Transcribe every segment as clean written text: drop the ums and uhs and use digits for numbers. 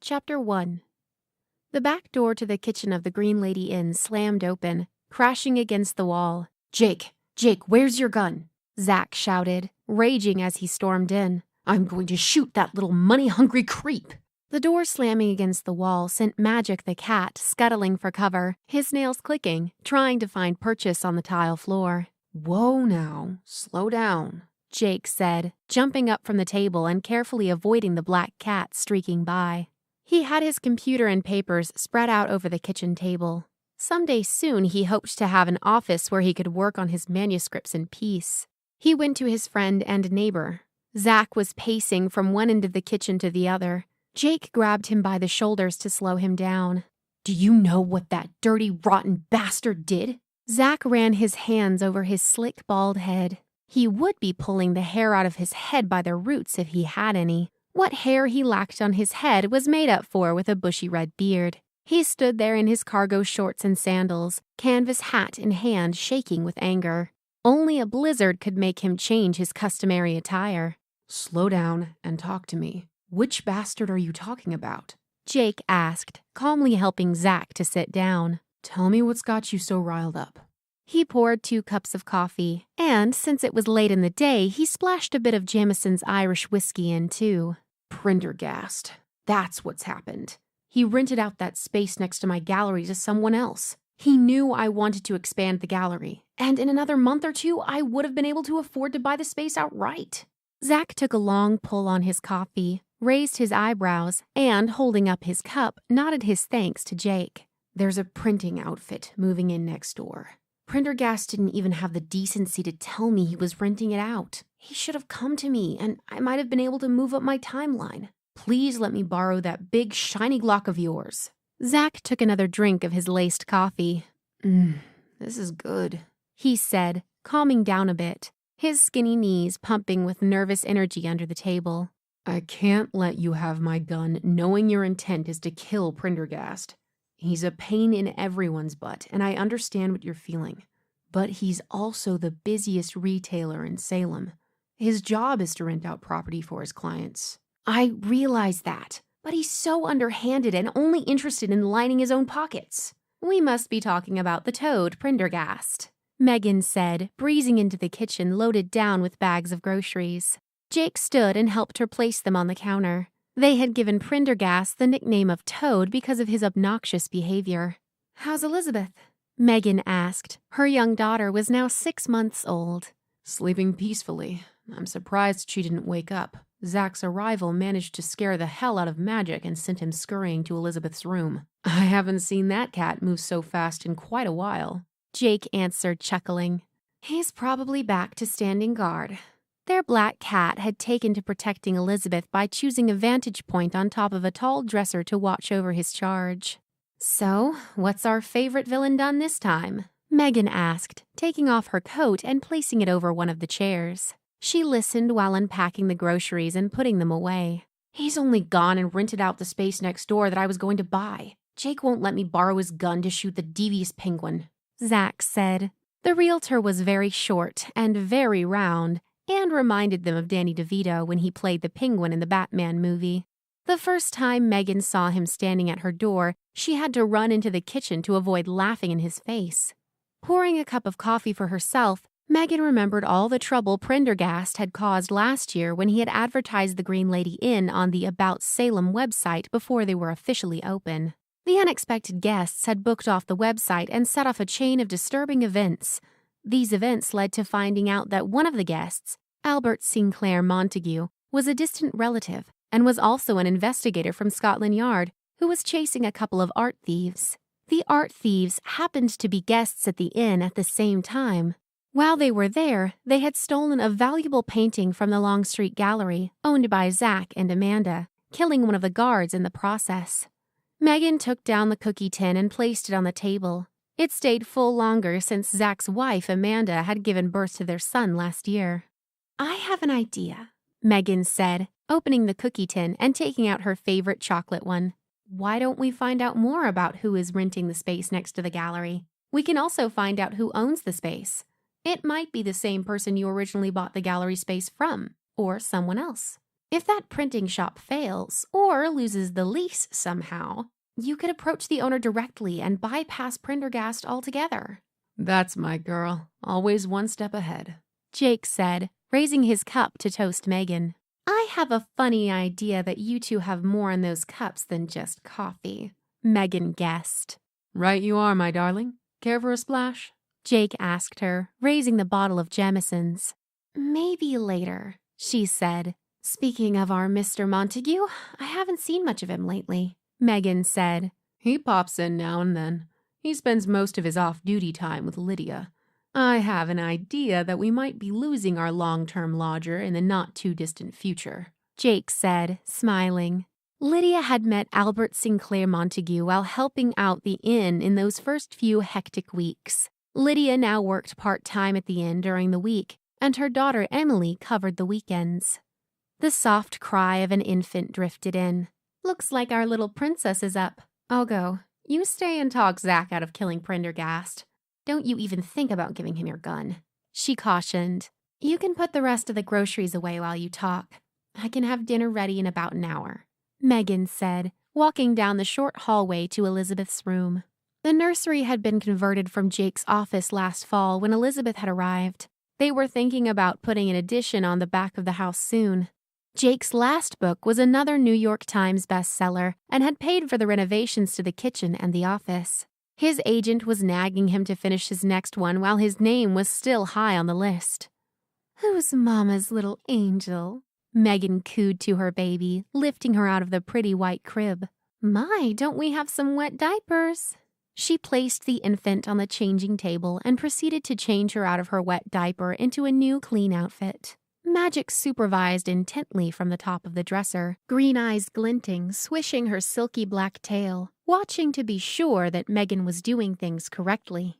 Chapter 1. The back door to the kitchen of the Green Lady Inn slammed open, crashing against the wall. Jake, where's your gun?" Zach shouted, raging as he stormed in. "I'm going to shoot that little money-hungry creep." The door slamming against the wall sent Magic the cat scuttling for cover, his nails clicking, trying to find purchase on the tile floor. "Whoa now, slow down," Jake said, jumping up from the table and carefully avoiding the black cat streaking by. He had his computer and papers spread out over the kitchen table. Someday soon he hoped to have an office where he could work on his manuscripts in peace. He went to his friend and neighbor. Zach was pacing from one end of the kitchen to the other. Jake grabbed him by the shoulders to slow him down. "Do you know what that dirty, rotten bastard did?" Zach ran his hands over his slick, bald head. He would be pulling the hair out of his head by the roots if he had any. What hair he lacked on his head was made up for with a bushy red beard. He stood there in his cargo shorts and sandals, canvas hat in hand, shaking with anger. Only a blizzard could make him change his customary attire. "Slow down and talk to me. Which bastard are you talking about?" Jake asked, calmly helping Zach to sit down. "Tell me what's got you so riled up." He poured 2 cups of coffee, and since it was late in the day, he splashed a bit of Jameson's Irish whiskey in too. "Prendergast. That's what's happened. He rented out that space next to my gallery to someone else. He knew I wanted to expand the gallery, and in another month or 2, I would have been able to afford to buy the space outright." Zach took a long pull on his coffee, raised his eyebrows, and, holding up his cup, nodded his thanks to Jake. "There's a printing outfit moving in next door. Prendergast didn't even have the decency to tell me he was renting it out. He should have come to me, and I might have been able to move up my timeline. Please let me borrow that big, shiny Glock of yours." Zach took another drink of his laced coffee. This is good," he said, calming down a bit, his skinny knees pumping with nervous energy under the table. "I can't let you have my gun knowing your intent is to kill Prendergast. He's a pain in everyone's butt, and I understand what you're feeling. But he's also the busiest retailer in Salem. His job is to rent out property for his clients." "I realize that, but he's so underhanded and only interested in lining his own pockets." "We must be talking about the toad, Prendergast," Megan said, breezing into the kitchen loaded down with bags of groceries. Jake stood and helped her place them on the counter. They had given Prendergast the nickname of Toad because of his obnoxious behavior. "How's Elizabeth?" Megan asked. Her young daughter was now 6 months old. "Sleeping peacefully. I'm surprised she didn't wake up. Zach's arrival managed to scare the hell out of Magic and sent him scurrying to Elizabeth's room. I haven't seen that cat move so fast in quite a while," Jake answered, chuckling. "He's probably back to standing guard." Their black cat had taken to protecting Elizabeth by choosing a vantage point on top of a tall dresser to watch over his charge. "So, what's our favorite villain done this time?" Megan asked, taking off her coat and placing it over one of the chairs. She listened while unpacking the groceries and putting them away. "He's only gone and rented out the space next door that I was going to buy. Jake won't let me borrow his gun to shoot the devious penguin," Zach said. The realtor was very short and very round, and reminded them of Danny DeVito when he played the penguin in the Batman movie. The first time Megan saw him standing at her door, she had to run into the kitchen to avoid laughing in his face. Pouring a cup of coffee for herself, Megan remembered all the trouble Prendergast had caused last year when he had advertised the Green Lady Inn on the About Salem website before they were officially open. The unexpected guests had booked off the website and set off a chain of disturbing events. These events led to finding out that one of the guests, Albert Sinclair Montague, was a distant relative and was also an investigator from Scotland Yard who was chasing a couple of art thieves. The art thieves happened to be guests at the inn at the same time. While they were there, they had stolen a valuable painting from the Longstreet Gallery, owned by Zach and Amanda, killing one of the guards in the process. Megan took down the cookie tin and placed it on the table. It stayed full longer since Zach's wife, Amanda, had given birth to their son last year. "I have an idea," Megan said, opening the cookie tin and taking out her favorite chocolate one. "Why don't we find out more about who is renting the space next to the gallery? We can also find out who owns the space. It might be the same person you originally bought the gallery space from, or someone else." If that printing shop fails or loses the lease somehow, you could approach the owner directly and bypass Prendergast altogether. That's my girl, always one step ahead, Jake said, raising his cup to toast Megan. I have a funny idea that you two have more in those cups than just coffee, Megan guessed. Right you are, my darling. Care for a splash? Jake asked her, raising the bottle of Jamison's. Maybe later, she said. Speaking of our Mr. Montague, I haven't seen much of him lately, Megan said. He pops in now and then. He spends most of his off-duty time with Lydia. I have an idea that we might be losing our long-term lodger in the not-too-distant future, Jake said, smiling. Lydia had met Albert Sinclair Montague while helping out the inn in those first few hectic weeks. Lydia now worked part-time at the inn during the week, and her daughter Emily covered the weekends. The soft cry of an infant drifted in. Looks like our little princess is up. I'll go. You stay and talk Zach out of killing Prendergast. Don't you even think about giving him your gun, she cautioned. You can put the rest of the groceries away while you talk. I can have dinner ready in about an hour, Megan said, walking down the short hallway to Elizabeth's room. The nursery had been converted from Jake's office last fall when Elizabeth had arrived. They were thinking about putting an addition on the back of the house soon. Jake's last book was another New York Times bestseller and had paid for the renovations to the kitchen and the office. His agent was nagging him to finish his next one while his name was still high on the list. Who's Mama's little angel? Megan cooed to her baby, lifting her out of the pretty white crib. My, don't we have some wet diapers? She placed the infant on the changing table and proceeded to change her out of her wet diaper into a new clean outfit. Magic supervised intently from the top of the dresser, green eyes glinting, swishing her silky black tail, watching to be sure that Megan was doing things correctly.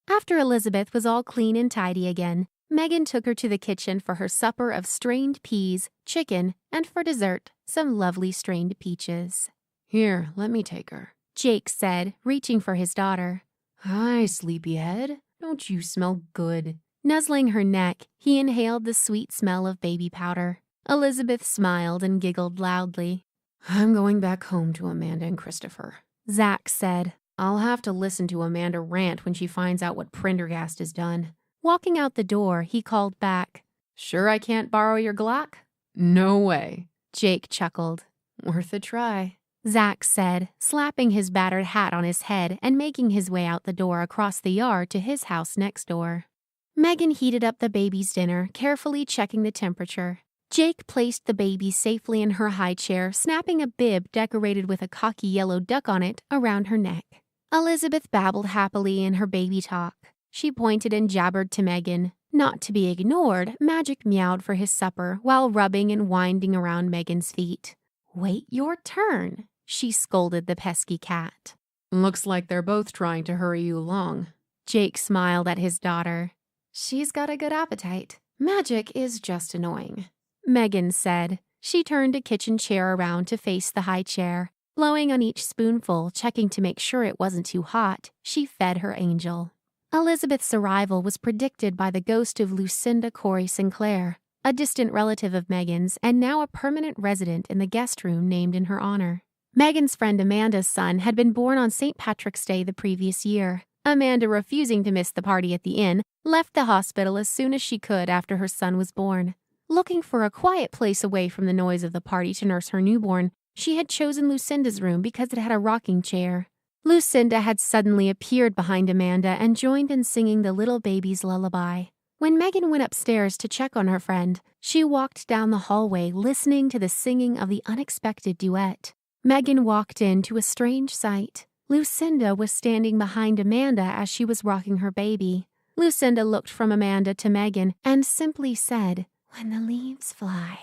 After Elizabeth was all clean and tidy again, Megan took her to the kitchen for her supper of strained peas, chicken, and for dessert, some lovely strained peaches. Here, let me take her, Jake said, reaching for his daughter. Hi, sleepyhead. Don't you smell good? Nuzzling her neck, he inhaled the sweet smell of baby powder. Elizabeth smiled and giggled loudly. I'm going back home to Amanda and Christopher, Zach said. I'll have to listen to Amanda rant when she finds out what Prendergast has done. Walking out the door, he called back. Sure I can't borrow your Glock? No way, Jake chuckled. Worth a try, Zach said, slapping his battered hat on his head and making his way out the door across the yard to his house next door. Megan heated up the baby's dinner, carefully checking the temperature. Jake placed the baby safely in her high chair, snapping a bib decorated with a cocky yellow duck on it around her neck. Elizabeth babbled happily in her baby talk. She pointed and jabbered to Megan. Not to be ignored, Magic meowed for his supper while rubbing and winding around Megan's feet. Wait your turn, she scolded the pesky cat. Looks like they're both trying to hurry you along. Jake smiled at his daughter. She's got a good appetite. Magic is just annoying, Megan said. She turned a kitchen chair around to face the high chair. Blowing on each spoonful, checking to make sure it wasn't too hot, she fed her angel. Elizabeth's arrival was predicted by the ghost of Lucinda Corey Sinclair, a distant relative of Megan's and now a permanent resident in the guest room named in her honor. Megan's friend Amanda's son had been born on St. Patrick's Day the previous year. Amanda, refusing to miss the party at the inn, left the hospital as soon as she could after her son was born. Looking for a quiet place away from the noise of the party to nurse her newborn, she had chosen Lucinda's room because it had a rocking chair. Lucinda had suddenly appeared behind Amanda and joined in singing the little baby's lullaby. When Megan went upstairs to check on her friend, she walked down the hallway listening to the singing of the unexpected duet. Megan walked in to a strange sight. Lucinda was standing behind Amanda as she was rocking her baby. Lucinda looked from Amanda to Megan and simply said, "When the leaves fly."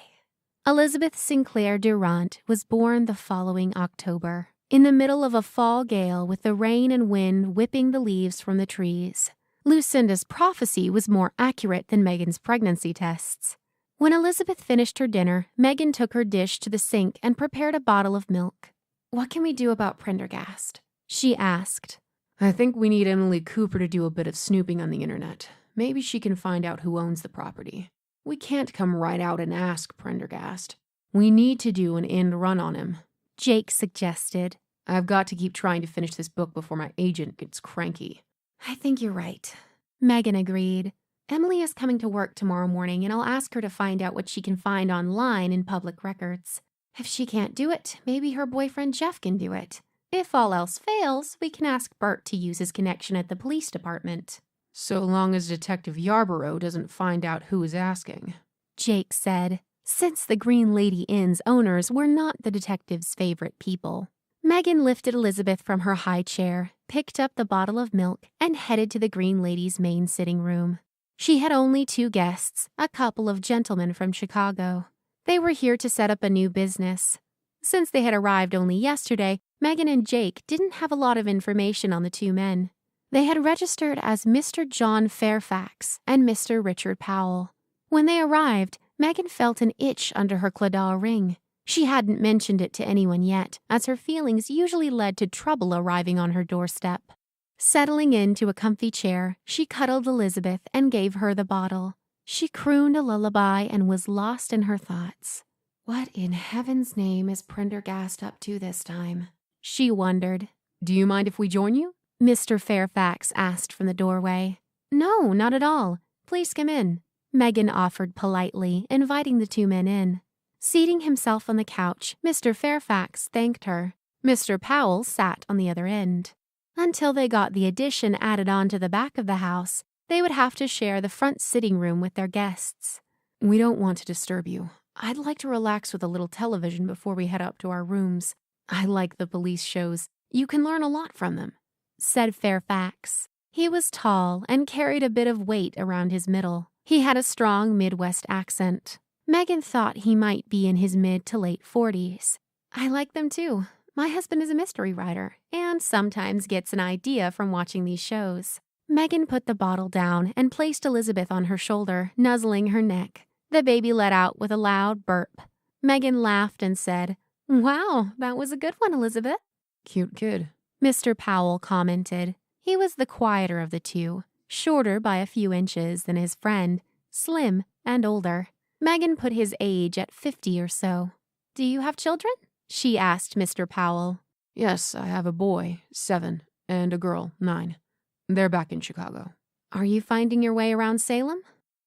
Elizabeth Sinclair Durant was born the following October, in the middle of a fall gale with the rain and wind whipping the leaves from the trees. Lucinda's prophecy was more accurate than Megan's pregnancy tests. When Elizabeth finished her dinner, Megan took her dish to the sink and prepared a bottle of milk. "What can we do about Prendergast?" she asked. I think we need Emily Cooper to do a bit of snooping on the internet. Maybe she can find out who owns the property. We can't come right out and ask Prendergast. We need to do an end run on him, Jake suggested. I've got to keep trying to finish this book before my agent gets cranky. I think you're right. Megan agreed. Emily is coming to work tomorrow morning, and I'll ask her to find out what she can find online in public records. If she can't do it, maybe her boyfriend Jeff can do it. If all else fails, we can ask Bert to use his connection at the police department. So long as Detective Yarborough doesn't find out who is asking, Jake said, since the Green Lady Inn's owners were not the detective's favorite people. Megan lifted Elizabeth from her high chair, picked up the bottle of milk, and headed to the Green Lady's main sitting room. She had only 2 guests, a couple of gentlemen from Chicago. They were here to set up a new business. Since they had arrived only yesterday, Megan and Jake didn't have a lot of information on the 2 men. They had registered as Mr. John Fairfax and Mr. Richard Powell. When they arrived, Megan felt an itch under her claddagh ring. She hadn't mentioned it to anyone yet, as her feelings usually led to trouble arriving on her doorstep. Settling into a comfy chair, she cuddled Elizabeth and gave her the bottle. She crooned a lullaby and was lost in her thoughts. What in heaven's name is Prendergast up to this time? She wondered. Do you mind if we join you? Mr. Fairfax asked from the doorway. No, not at all. Please come in. Megan offered politely, inviting the 2 men in. Seating himself on the couch, Mr. Fairfax thanked her. Mr. Powell sat on the other end. Until they got the addition added on to the back of the house, they would have to share the front sitting room with their guests. We don't want to disturb you. I'd like to relax with a little television before we head up to our rooms. I like the police shows. You can learn a lot from them, said Fairfax. He was tall and carried a bit of weight around his middle. He had a strong Midwest accent. Megan thought he might be in his mid to late 40s. I like them too. My husband is a mystery writer and sometimes gets an idea from watching these shows. Megan put the bottle down and placed Elizabeth on her shoulder, nuzzling her neck. The baby let out with a loud burp. Megan laughed and said, Wow, that was a good one, Elizabeth. Cute kid, Mr. Powell commented. He was the quieter of the 2, shorter by a few inches than his friend, slim and older. Megan put his age at 50 or so. Do you have children? She asked Mr. Powell. Yes, I have a boy, 7, and a girl, 9. They're back in Chicago. Are you finding your way around Salem?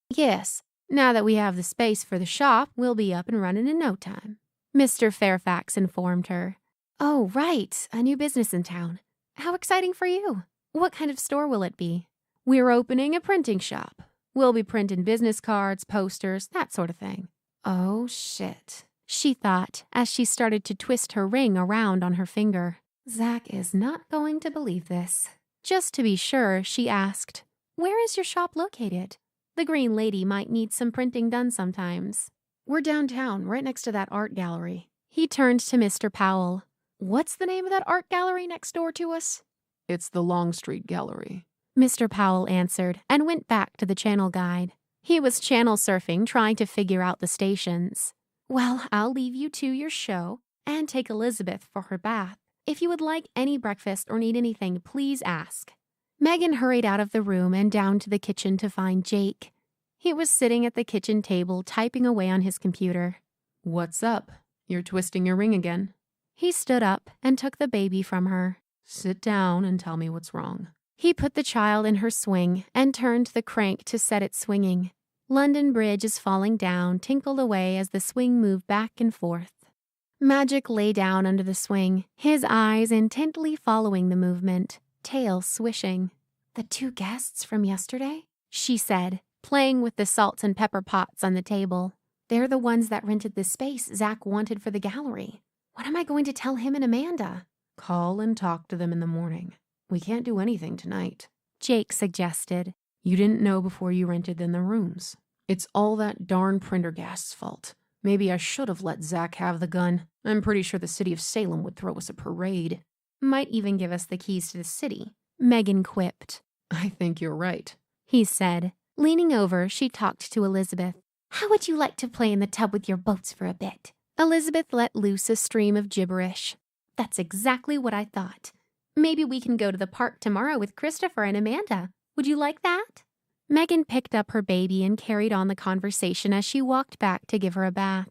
Yes. Now that we have the space for the shop, we'll be up and running in no time, Mr. Fairfax informed her. Oh, right, a new business in town. How exciting for you. What kind of store will it be? We're opening a printing shop. We'll be printing business cards, posters, that sort of thing. Oh, shit, she thought as she started to twist her ring around on her finger. Zach is not going to believe this. Just to be sure, she asked, Where is your shop located? The Green Lady might need some printing done sometimes. We're downtown, right next to that art gallery. He turned to Mr. Powell. What's the name of that art gallery next door to us? It's the Longstreet Gallery, Mr. Powell answered and went back to the channel guide. He was channel surfing, trying to figure out the stations. Well, I'll leave you to your show and take Elizabeth for her bath. If you would like any breakfast or need anything, please ask. Megan hurried out of the room and down to the kitchen to find Jake. He was sitting at the kitchen table typing away on his computer. What's up? You're twisting your ring again. He stood up and took the baby from her. Sit down and tell me what's wrong. He put the child in her swing and turned the crank to set it swinging. London Bridge is falling down tinkled away as the swing moved back and forth. Magic lay down under the swing, his eyes intently following the movement, tail swishing. The 2 guests from yesterday? She said, playing with the salt and pepper pots on the table. They're the ones that rented the space Zach wanted for the gallery. What am I going to tell him and Amanda? Call and talk to them in the morning. We can't do anything tonight, Jake suggested. You didn't know before you rented them the rooms. It's all that darn Prendergast's fault. Maybe I should have let Zach have the gun. I'm pretty sure the city of Salem would throw us a parade. Might even give us the keys to the city, Megan quipped. I think you're right, he said. Leaning over, she talked to Elizabeth. How would you like to play in the tub with your boats for a bit? Elizabeth let loose a stream of gibberish. That's exactly what I thought. Maybe we can go to the park tomorrow with Christopher and Amanda. Would you like that? Megan picked up her baby and carried on the conversation as she walked back to give her a bath.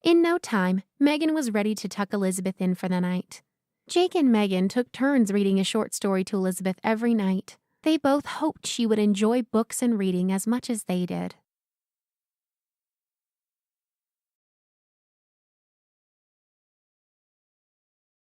In no time, Megan was ready to tuck Elizabeth in for the night. Jake and Megan took turns reading a short story to Elizabeth every night. They both hoped she would enjoy books and reading as much as they did.